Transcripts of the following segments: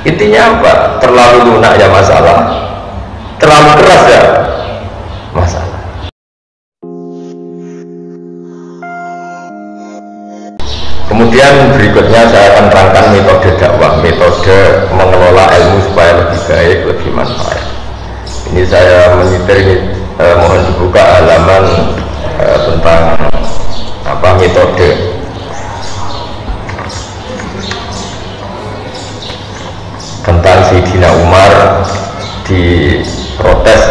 Intinya apa? Terlalu lunak ya masalah, terlalu keras ya masalah. Kemudian berikutnya saya akan terangkan metode dakwah, metode mengelola ilmu supaya lebih baik, lebih manfaat. Ini saya menyitir ini, mohon dibuka halaman tentang apa metode. Tentang Sayyidina Umar diprotes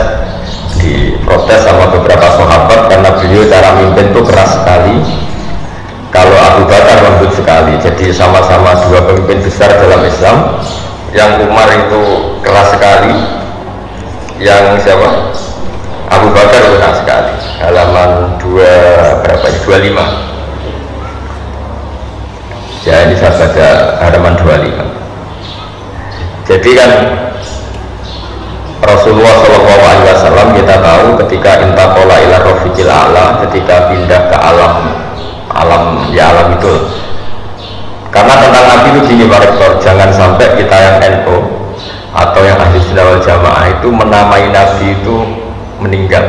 sama beberapa sahabat karena beliau cara mimpin itu keras sekali. Kalau Abu Bakar lembut sekali. Jadi sama-sama dua pemimpin besar dalam Islam. Yang Umar itu keras sekali, yang siapa? Abu Bakar keras sekali. Halaman 25. Ya ini saya baca halaman 25. Jadi kan Rasulullah SAW kita tahu ketika intaqala ila rafiqil a'la, ketika pindah ke alam itu. Karena tentang Nabi itu gini Pak Rektor, jangan sampai kita yang NU atau yang ahli sunnah wal jamaah itu menamai Nabi itu meninggal.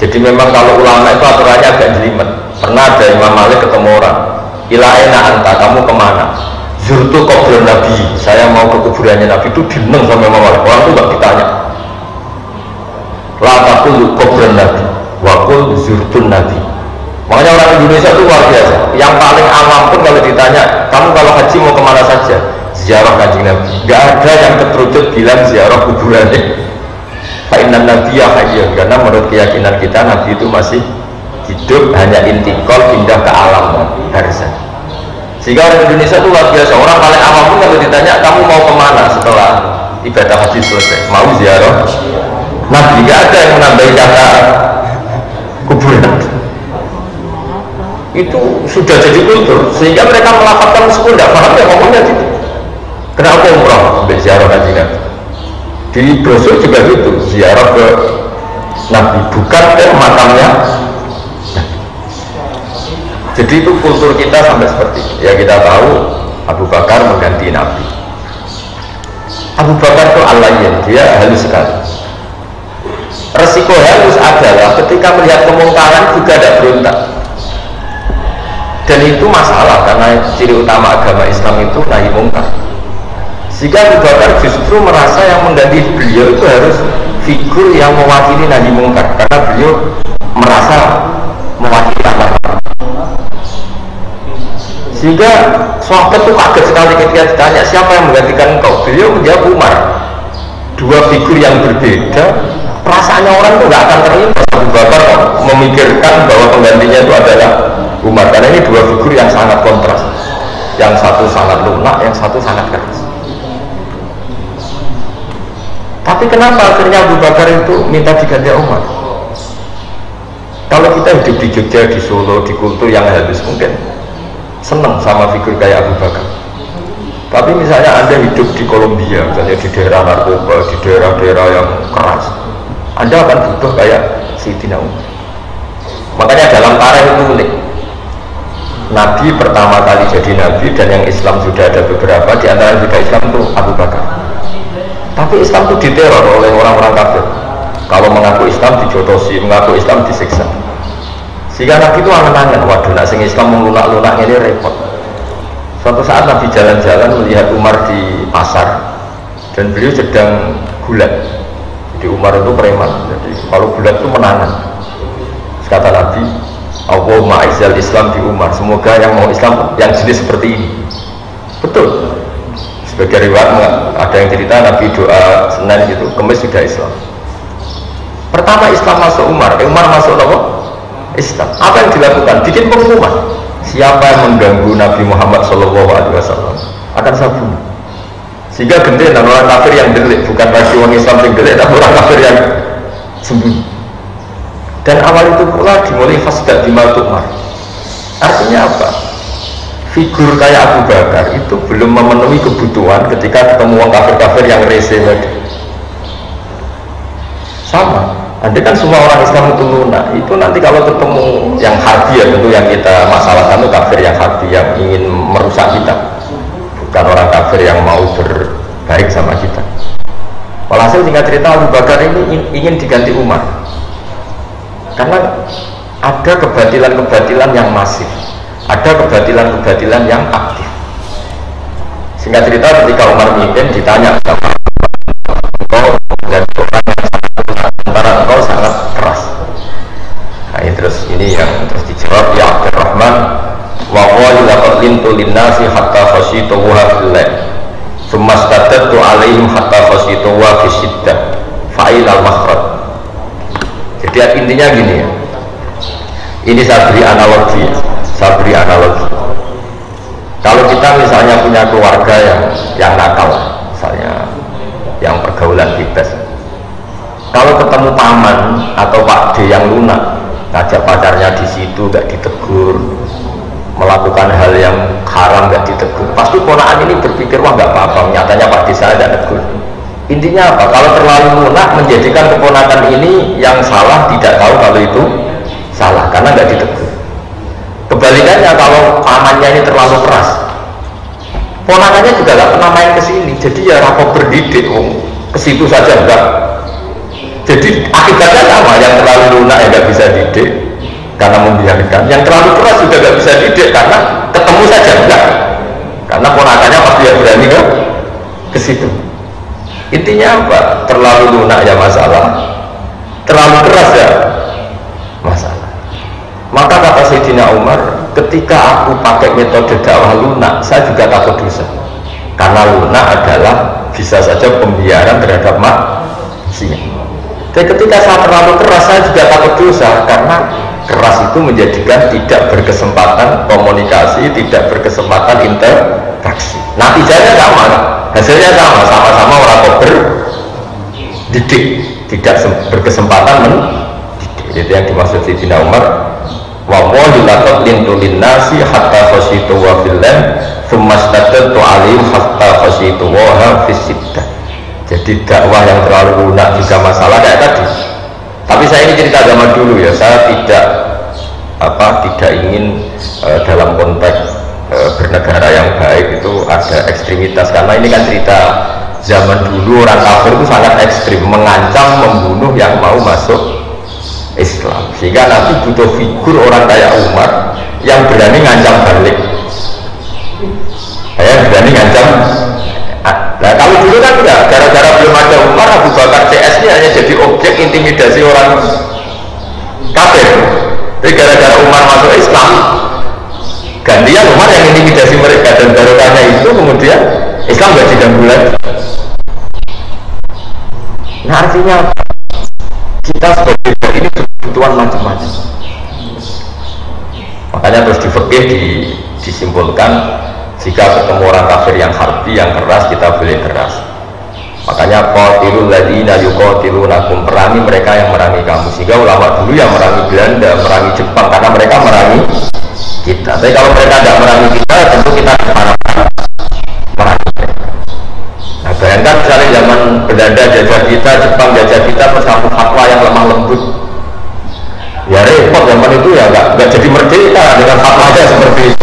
Jadi memang kalau ulama itu aturannya agak jelimet. Pernah ada Imam Malik ketemu orang, ila aina anta, kamu kemana? Zurtu kubur Nabi, saya mau ke kuburannya Nabi. Itu dineng sama Imam Malik. Orang itu gak ditanya. La taqul kubur Nabi, wa qul zurtun Nabi. Makanya orang Indonesia itu luar biasa. Yang paling awam pun kalau ditanya, kamu kalau haji mau kemana saja? Ziarah Kanjeng Nabi. Gak ada yang keterucut bilang ziarah kuburannya. Fa'inan Nabi ya hayyun, karena menurut keyakinan kita Nabi itu masih hidup, hanya intikal pindah ke alam barzah. Sehingga orang Indonesia itu luar biasa. Orang paling awam pun kalau ditanya, kamu mau kemana setelah ibadah haji selesai? Mau ziarah Nabi. Gak ada yang menambahi kata kuburan. Itu sudah jadi kultur, sehingga mereka melafalkan meskipun tidak paham ya ngomongnya gitu. Kenapa umrah sampai ziarah Kanjeng Nabi? Di brosur juga gitu, ziarah ke Nabi, bukan ke makamnya. Jadi itu kultur kita sampai seperti itu. Ya kita tahu Abu Bakar mengganti Nabi. Abu Bakar itu al-layyin, dia halus sekali. Resiko halus adalah ketika melihat kemungkaran juga tidak berontak. Dan itu masalah karena ciri utama agama Islam itu nahi mungkar. Sehingga Abu Bakar justru merasa yang mengganti beliau itu harus figur yang mewakili nahi mungkar, karena beliau merasa mewakili amar ma'ruf. Sehingga sahabat itu kaget sekali ketika ditanya siapa yang menggantikan engkau. Beliau menjawab Umar. Dua figur yang berbeda, perasaannya orang itu nggak akan terlintas. Abu Bakar memikirkan bahwa penggantinya itu adalah Umar, karena ini dua figur yang sangat kontras. Yang satu sangat lunak, yang satu sangat keras. Tapi kenapa akhirnya Abu Bakar itu minta diganti Umar? Kalau kita hidup di Jogja, di Solo, di kultur yang halus, mungkin senang sama figur kayak Abu Bakar. Tapi misalnya Anda hidup di Kolombia, misalnya di daerah narkoba, di daerah-daerah yang keras, Anda akan butuh kayak Sayyidina Umar. Makanya dalam tarikh itu unik. Nabi pertama kali jadi Nabi dan yang Islam sudah ada beberapa, di antara yang tidak Islam itu Abu Bakar. Tapi Islam itu diteror oleh orang-orang kafir. Kalau mengaku Islam dijotosi, mengaku Islam disiksa. Sehingga Nabi itu angan-angan, waduh nak sing Islam melunak-lunak ini repot. Suatu saat Nabi jalan-jalan melihat Umar di pasar dan beliau sedang gulat. Jadi Umar itu preman, jadi kalau gulat itu menangan. Kata Nabi, Allahumma a'izzal Islam di Umar, semoga yang mau Islam yang jenis seperti ini. Betul. Sebagai riwayat ada yang cerita Nabi doa Senin gitu, Kamis sudah Islam. Pertama Islam masuk Umar masuk apa? Islam. Apa yang dilakukan? Bikin pengumuman. Siapa yang mengganggu Nabi Muhammad SAW akan saya bunuh. Sehingga genting dan orang kafir yang delik, bukan bagi orang Islam yang delik, tapi orang kafir yang sembunyi. Dan awal itu pula dimulai fasdak di Umar. Artinya apa? Figur kayak Abu Bakar itu belum memenuhi kebutuhan ketika ketemu orang kafir-kafir yang rese tadi. Sama, Anda kan semua orang Islam itu lunak. Itu nanti kalau ketemu yang harbi ya tentu yang kita masalahkan itu kafir yang harbi yang ingin merusak kita. Bukan orang kafir yang mau Walhasil singkat cerita Abu Bakar ini ingin diganti Umar karena ada kebatilan-kebatilan yang masif, ada kebatilan-kebatilan yang aktif. Singkat cerita ketika Umar memimpin ditanya sama engkau dan orang yang antara engkau sangat keras. Nah, terus ini yang terus dijawab ya Abdurrahman wa qala laqad lintu linnasi hatta khashitu wa fillah thumma stadtu alaihim hatta khashitu wa fi syiddah fa'il al-makhraj. Jadi intinya gini ya, ini saya beri analogi. Kalau kita misalnya punya keluarga yang nakal, misalnya yang pergaulan bebas, kalau ketemu paman atau Pak D yang lunak, ngajak pacarnya di situ nggak ditegur, melakukan hal yang haram nggak ditegur, pasti ponakan ini berpikir wah nggak apa-apa, nyatanya Pak D saya nggak tegur. Intinya apa? Kalau terlalu lunak menjadikan keponakan ini yang salah tidak tahu kalau itu salah karena nggak ditegur. Kebalikannya kalau pamannya ini terlalu keras, ponakannya juga nggak pernah main ke sini, jadi ya rapor berdidik, ke situ saja enggak. Jadi akibatnya sama, yang terlalu lunak ya nggak bisa didik karena membiarkan, yang terlalu keras juga nggak bisa didik karena ketemu saja enggak, karena ponakannya pasti ya berani ke situ. Intinya apa? Terlalu lunak ya masalah, terlalu keras ya masalah. Maka kata Sayyidina Umar, ketika aku pakai metode dakwah lunak, saya juga takut dosa. Karena lunak adalah bisa saja pembiaran terhadap maksiat. Dan ketika saya terlalu keras, saya juga takut dosa, karena keras itu menjadikan tidak berkesempatan komunikasi, tidak berkesempatan interaksi. Natijanya sama, hasilnya sama-sama orang berdidik, tidak berkesempatan mendidik. Itu yang dimaksud Sayyidina Umar. Wa qala laqad lintu linnasi hatta khashitu wa fillah thumma stadtu alaihim hatta khashitu wa fi syiddah. Jadi dakwah yang terlalu lunak juga masalah kayak tadi. Tapi saya ini cerita zaman dulu ya, saya tidak ingin dalam konteks bernegara yang baik itu ada ekstremitas, karena ini kan cerita zaman dulu orang kafir itu sangat ekstrim, mengancam membunuh yang mau masuk Islam, sehingga nanti butuh figur orang kayak Umar yang berani ngancam balik, berani ngancam. Nah kalau dulu kan enggak, gara-gara belum ada Umar, Abu Bakar CS ini hanya jadi objek intimidasi orang kafir. Tapi gara-gara Umar masuk Islam, gantian Umar yang intimidasi mereka, dan barokahnya itu kemudian Islam nggak diganggu lagi. Nah artinya kita sebagai ini kebutuhan macam-macam. Makanya terus di fikih disimpulkan, jika ketemu orang kafir yang harbi, yang keras, kita boleh keras. Makanya qatilul ladzina yuqatilunakum, perangi mereka yang merangi kamu. Sehingga ulama dulu yang merangi Belanda, merangi Jepang, karena mereka merangi kita. Tapi kalau mereka tidak merangi kita, tentu kita kemana-mana merangi mereka. Nah bayangkan misalnya zaman Belanda jajah kita, Jepang jajah kita, terus kamu fatwa yang lemah lembut, ya repot. Zaman itu ya nggak jadi merdeka dengan fatwanya seperti itu.